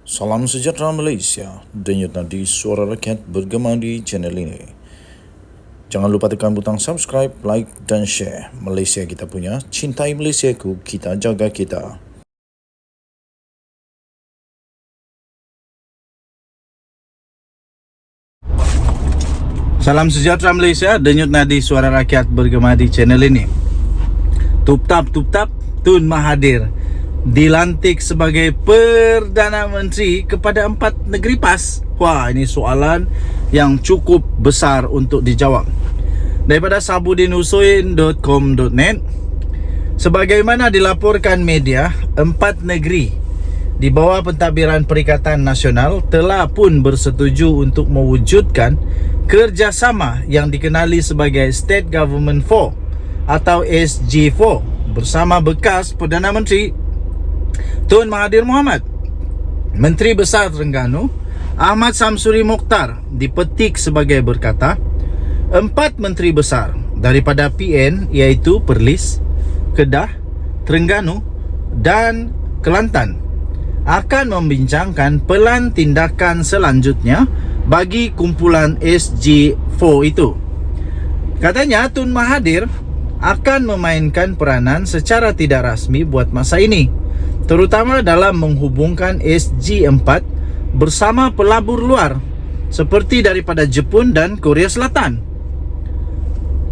Salam sejahtera Malaysia, denyut nadi suara rakyat bergema di channel ini. Jangan lupa tekan butang subscribe, like dan share. Malaysia kita punya, cintai Malaysiaku, kita jaga kita. Salam sejahtera Malaysia, denyut nadi suara rakyat bergema di channel ini. Tup tap, Tun Mahathir dilantik sebagai Perdana Menteri kepada 4 negeri PAS. Wah, ini soalan yang cukup besar untuk dijawab. Daripada sabudinusuin.com.net, sebagaimana dilaporkan media, 4 negeri di bawah pentadbiran Perikatan Nasional telah pun bersetuju untuk mewujudkan kerjasama yang dikenali sebagai State Government 4 atau SG4 bersama bekas Perdana Menteri Tun Mahathir Mohamad. Menteri Besar Terengganu Ahmad Samsuri Mokhtar dipetik sebagai berkata, 4 menteri besar daripada PN iaitu Perlis, Kedah, Terengganu dan Kelantan akan membincangkan pelan tindakan selanjutnya bagi kumpulan SG4 itu. Katanya Tun Mahathir akan memainkan peranan secara tidak rasmi buat masa ini, terutama dalam menghubungkan SG4 bersama pelabur luar seperti daripada Jepun dan Korea Selatan.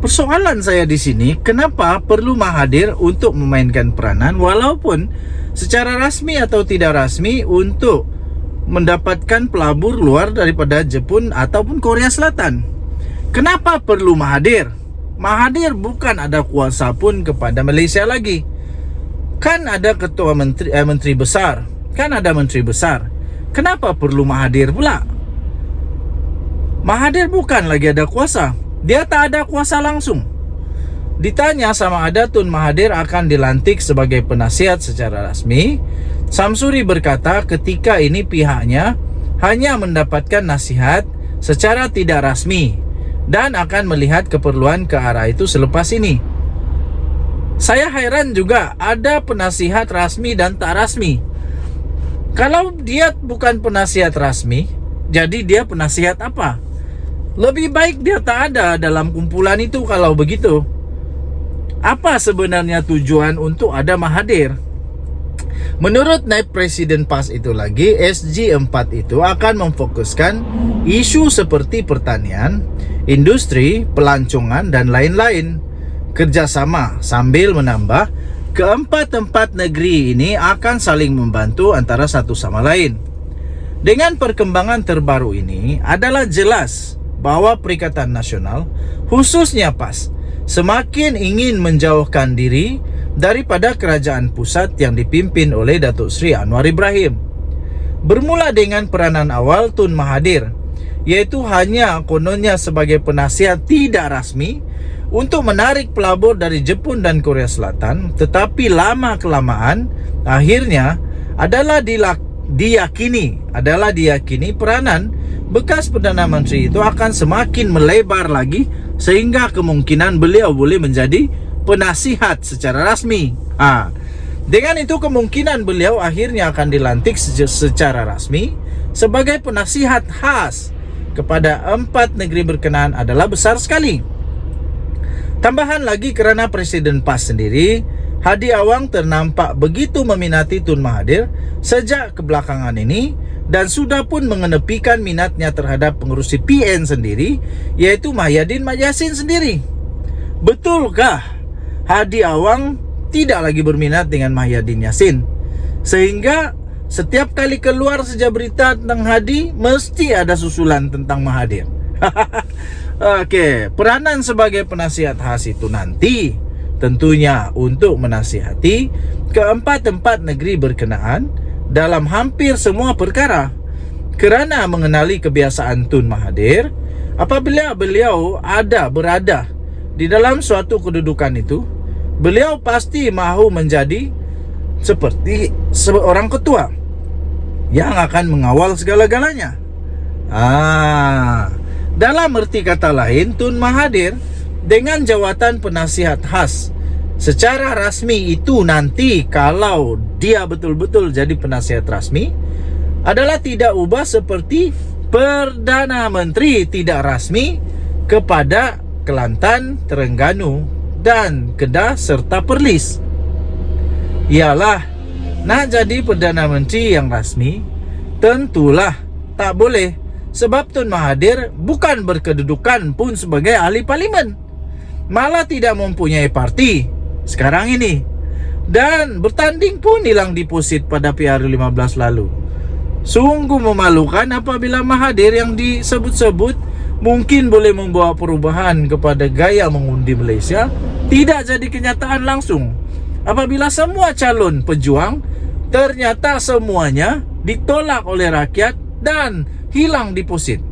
Persoalan saya di sini, kenapa perlu Mahathir untuk memainkan peranan walaupun secara rasmi atau tidak rasmi untuk mendapatkan pelabur luar daripada Jepun ataupun Korea Selatan? Kenapa perlu Mahathir? Mahathir bukan ada kuasa pun kepada Malaysia lagi. Kan ada ketua menteri besar, kan ada menteri besar. Kenapa perlu Mahathir pula? Mahathir bukan lagi ada kuasa. Dia tak ada kuasa langsung. Ditanya sama ada Tun Mahathir akan dilantik sebagai penasihat secara rasmi, Samsuri berkata ketika ini pihaknya hanya mendapatkan nasihat secara tidak rasmi dan akan melihat keperluan ke arah itu selepas ini. Saya heran juga ada penasihat rasmi dan tak rasmi. Kalau dia bukan penasihat rasmi, jadi dia penasihat apa? Lebih baik dia tak ada dalam kumpulan itu kalau begitu. Apa sebenarnya tujuan untuk ada Mahathir? Menurut Naib Presiden PAS itu lagi, SG4 itu akan memfokuskan isu seperti pertanian, industri, pelancongan dan lain-lain. Kerjasama sambil menambah, keempat negeri ini akan saling membantu antara satu sama lain. Dengan perkembangan terbaru ini adalah jelas bahwa Perikatan Nasional, khususnya PAS, semakin ingin menjauhkan diri daripada kerajaan pusat yang dipimpin oleh Datuk Seri Anwar Ibrahim. Bermula dengan peranan awal Tun Mahathir, iaitu hanya kononnya sebagai penasihat tidak rasmi untuk menarik pelabur dari Jepun dan Korea Selatan, tetapi lama-kelamaan akhirnya adalah diyakini peranan bekas Perdana Menteri itu akan semakin melebar lagi sehingga kemungkinan beliau boleh menjadi penasihat secara rasmi. Dengan itu kemungkinan beliau akhirnya akan dilantik secara rasmi sebagai penasihat khas kepada 4 negeri berkenaan adalah besar sekali. Tambahan lagi kerana Presiden PAS sendiri, Hadi Awang ternampak begitu meminati Tun Mahathir sejak kebelakangan ini dan sudah pun mengenepikan minatnya terhadap pengurusi PN sendiri, iaitu Mahyadin Mat Yassin sendiri. Betulkah Hadi Awang tidak lagi berminat dengan Mahyadin Yassin, sehingga setiap kali keluar saja berita tentang Hadi, mesti ada susulan tentang Mahathir? Okey, peranan sebagai penasihat khas itu nanti tentunya untuk menasihati keempat negeri berkenaan dalam hampir semua perkara. Kerana mengenali kebiasaan Tun Mahathir, apabila beliau berada di dalam suatu kedudukan itu, beliau pasti mahu menjadi seperti seorang ketua yang akan mengawal segala-galanya. Dalam erti kata lain, Tun Mahathir dengan jawatan penasihat khas secara rasmi itu nanti kalau dia betul-betul jadi penasihat rasmi, adalah tidak ubah seperti Perdana Menteri tidak rasmi kepada Kelantan, Terengganu, dan Kedah serta Perlis. Ialah nak jadi Perdana Menteri yang rasmi, tentulah tak boleh, sebab Tun Mahathir bukan berkedudukan pun sebagai ahli parlimen, malah tidak mempunyai parti sekarang ini, dan bertanding pun hilang deposit pada PR15 lalu. Sungguh memalukan apabila Mahathir yang disebut-sebut mungkin boleh membawa perubahan kepada gaya mengundi Malaysia tidak jadi kenyataan langsung apabila semua calon pejuang ternyata semuanya ditolak oleh rakyat dan hilang deposit.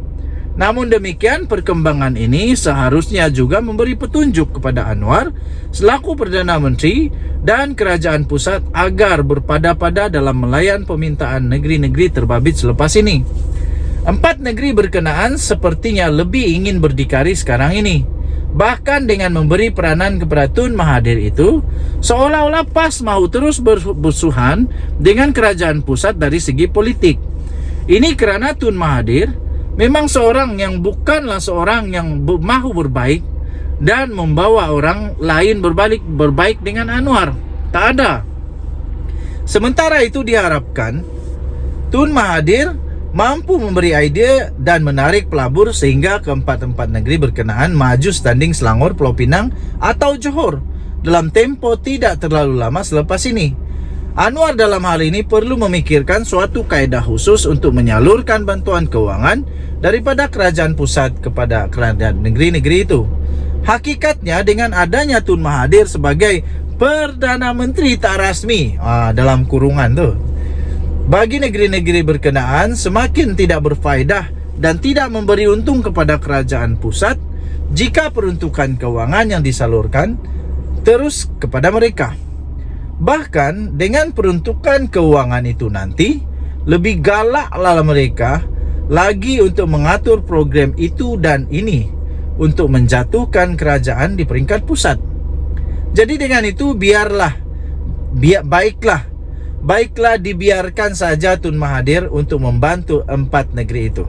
Namun demikian, perkembangan ini seharusnya juga memberi petunjuk kepada Anwar selaku Perdana Menteri dan Kerajaan Pusat agar berpada-pada dalam melayan permintaan negeri-negeri terbabit selepas ini. 4 negeri berkenaan sepertinya lebih ingin berdikari sekarang ini. Bahkan dengan memberi peranan kepada Tun Mahathir itu, seolah-olah PAS mahu terus bermusuhan dengan Kerajaan Pusat dari segi politik. Ini kerana Tun Mahathir memang seorang yang bukanlah seorang yang mahu berbaik dan membawa orang lain berbaik dengan Anwar. Tak ada. Sementara itu diharapkan Tun Mahathir mampu memberi idea dan menarik pelabur sehingga keempat-empat negeri berkenaan maju standing Selangor, Pulau Pinang atau Johor dalam tempo tidak terlalu lama selepas ini. Anwar dalam hal ini perlu memikirkan suatu kaedah khusus untuk menyalurkan bantuan keuangan daripada kerajaan pusat kepada kerajaan negeri-negeri itu. Hakikatnya dengan adanya Tun Mahathir sebagai Perdana Menteri tak rasmi dalam kurungan tu, bagi negeri-negeri berkenaan semakin tidak berfaedah dan tidak memberi untung kepada kerajaan pusat jika peruntukan keuangan yang disalurkan terus kepada mereka. Bahkan dengan peruntukan keuangan itu nanti lebih galaklah mereka lagi untuk mengatur program itu dan ini untuk menjatuhkan kerajaan di peringkat pusat. Jadi dengan itu baiklah dibiarkan saja Tun Mahathir untuk membantu 4 negeri itu.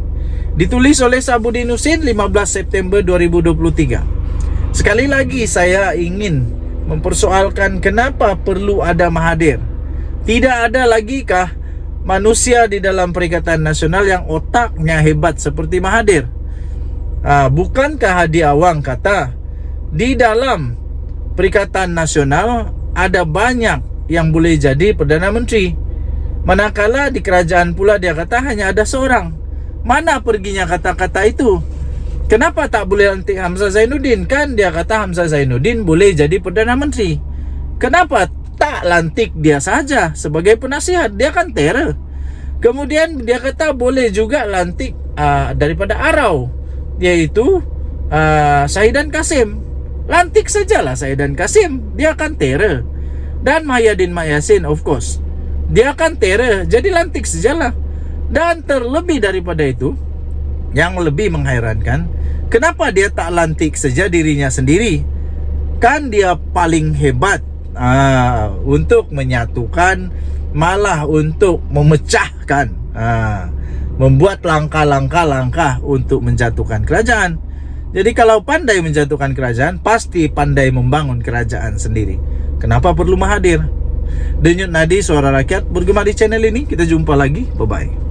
Ditulis oleh Sabudin Husin 15 September 2023. Sekali lagi saya ingin mempersoalkan kenapa perlu ada Mahathir. Tidak ada lagi kah manusia di dalam Perikatan Nasional yang otaknya hebat seperti Mahathir? Bukankah Hadi Awang kata di dalam Perikatan Nasional ada banyak yang boleh jadi Perdana Menteri, manakala di kerajaan pula dia kata hanya ada seorang. Mana perginya kata-kata itu? Kenapa tak boleh lantik Hamzah Zainuddin? Kan dia kata Hamzah Zainuddin boleh jadi Perdana Menteri. Kenapa tak lantik dia saja sebagai penasihat? Dia kan terror. Kemudian dia kata boleh juga lantik daripada Arau, yaitu Syahidan Kasim. Lantik sajalah Syahidan Kasim, dia kan terror. Dan Mahyadin Mak Yassin, of course, dia kan terror, jadi lantik sajalah. Dan terlebih daripada itu, yang lebih menghairankan, kenapa dia tak lantik saja dirinya sendiri? Kan dia paling hebat untuk menyatukan, malah untuk memecahkan, membuat langkah-langkah untuk menjatuhkan kerajaan. Jadi kalau pandai menjatuhkan kerajaan, pasti pandai membangun kerajaan sendiri. Kenapa perlu Mahathir? Denyut Nadi Suara Rakyat bergema di channel ini. Kita jumpa lagi. Bye-bye.